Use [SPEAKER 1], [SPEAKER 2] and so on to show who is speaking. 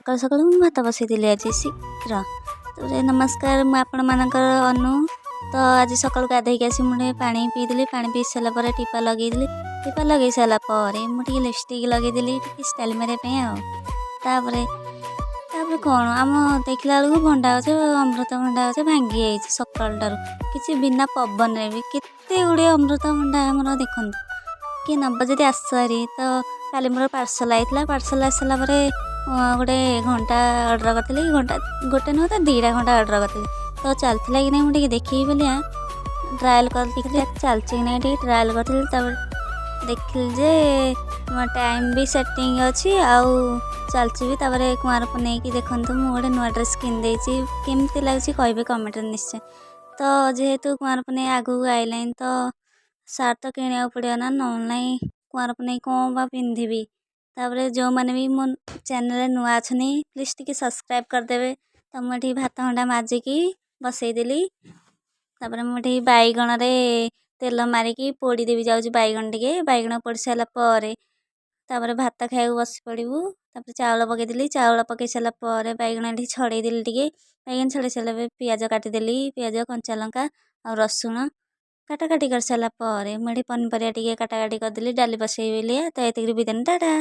[SPEAKER 1] ସକାଳୁ ସକାଳୁ ମୁଁ ଭାତ ବସେଇଥିଲି ଆଜି ଶୀଘ୍ର। ତାପରେ ନମସ୍କାର, ମୁଁ ଆପଣମାନଙ୍କର ଅନୁ। ତ ଆଜି ସକାଳୁ ଗାଧେଇକି ଆସି ମୁଁ ଟିକେ ପାଣି ପିଇଦେଲି। ପାଣି ପିଇ ସାରିଲା ପରେ ଟିପା ଲଗେଇଦେଲି। ଟିପା ଲଗେଇ ସାରିଲା ପରେ ମୁଁ ଟିକେ ଲିପଷ୍ଟିକ୍ ଲଗେଇଦେଲି ଟିକେ ଷ୍ଟାଇଲ୍ ମାରିବା ପାଇଁ ଆଉ। ତାପରେ କ'ଣ ଆମ ଦେଖିଲା ବେଳକୁ ଭଣ୍ଡା ଗଛ, ଅମୃତଭଣ୍ଡା ଗଛ ଭାଙ୍ଗି ଯାଇଛି ସକାଳଟାରୁ। କିଛି ବିନା ପବନରେ ବି କେତେ ଗୁଡ଼ିଏ ଅମୃତଭଣ୍ଡା ଆମର ଦେଖନ୍ତୁ। କିଏ ନେବ ଯଦି ଆସରି। ତ କାଲି ମୋର ପାର୍ସଲ୍ ଆଇଥିଲା। ପାର୍ସଲ୍ ଆସିଲା ପରେ ଗୋଟେ ଘଣ୍ଟା ଅର୍ଡ଼ର୍ କରିଥିଲି। ଗୋଟେ ନୁହେଁ ତ 2ଟା ଘଣ୍ଟା ଅର୍ଡ଼ର୍ କରିଥିଲି। ତ ଚାଲିଥିଲା କି ନାହିଁ ମୁଁ ଟିକେ ଦେଖିବି ବୋଲି ଟ୍ରାଏଲ୍ କରିଥିଲି, ଚାଲିଛି କି ନାହିଁ ଟିକେ ଟ୍ରାଏଲ୍ କରିଥିଲି। ତାପରେ ଦେଖିଲି ଯେ ଟାଇମ୍ ବି ସେଟିଂ ଅଛି ଆଉ ଚାଲିଛି ବି। ତାପରେ କୁଆଁର ପୁନେଇକି ଦେଖନ୍ତୁ ମୁଁ ଗୋଟେ ନୂଆ ଡ୍ରେସ୍ କିଣିଦେଇଛି। କେମିତି ଲାଗୁଛି କହିବେ କମେଣ୍ଟରେ ନିଶ୍ଚୟ। ତ ଯେହେତୁ କୁଆଁର ପୁନେଇ ଆଗକୁ ଆଇଲାଣି ତ ସାର୍ଟ ତ କିଣିବାକୁ ପଡ଼ିବ ନା, ନହେଲେ ନାହିଁ କୁଆଁର ପୁନେଇ କ'ଣ ବା ପିନ୍ଧିବି। ତାପରେ ଯେଉଁମାନେ ବି ମୋ ଚ୍ୟାନେଲ୍ରେ ନୂଆ ଅଛନ୍ତି ପ୍ଲିଜ୍ ଟିକେ ସବସ୍କ୍ରାଇବ୍ କରିଦେବେ। ତ ମୁଁ ଏଠି ଭାତ ହଣ୍ଡା ମାଜିକି ବସେଇଦେଲି। ତାପରେ ମୁଁ ଏଠି ବାଇଗଣରେ ତେଲ ମାରିକି ପୋଡ଼ିଦେବି ଯାଉଛି ବାଇଗଣ ଟିକେ। ବାଇଗଣ ପୋଡ଼ି ସାରିଲା ପରେ ତାପରେ ଭାତ ଖାଇବାକୁ ବସି ପଡ଼ିବୁ। ତାପରେ ଚାଉଳ ପକେଇଦେଲି। ଚାଉଳ ପକେଇ ସାରିଲା ପରେ ବାଇଗଣ ଏଠି ଛଡ଼େଇଦେଲି ଟିକେ। ବାଇଗଣ ଛଡ଼େଇ ସାରିଲା ପରେ ପିଆଜ କାଟିଦେଲି। ପିଆଜ, କଞ୍ଚା ଲଙ୍କା ଆଉ ରସୁଣ କାଟାକାଟି କରିସାରିଲା ପରେ ମୁଁ ଏଠି ପନିପରିବା ଟିକେ କାଟାକାଟି କରିଦେଲି। ଡାଲି ବସେଇବି ବୋଲି ତ ଏତିକିରେ ବିଦାନ, ଟାଟା।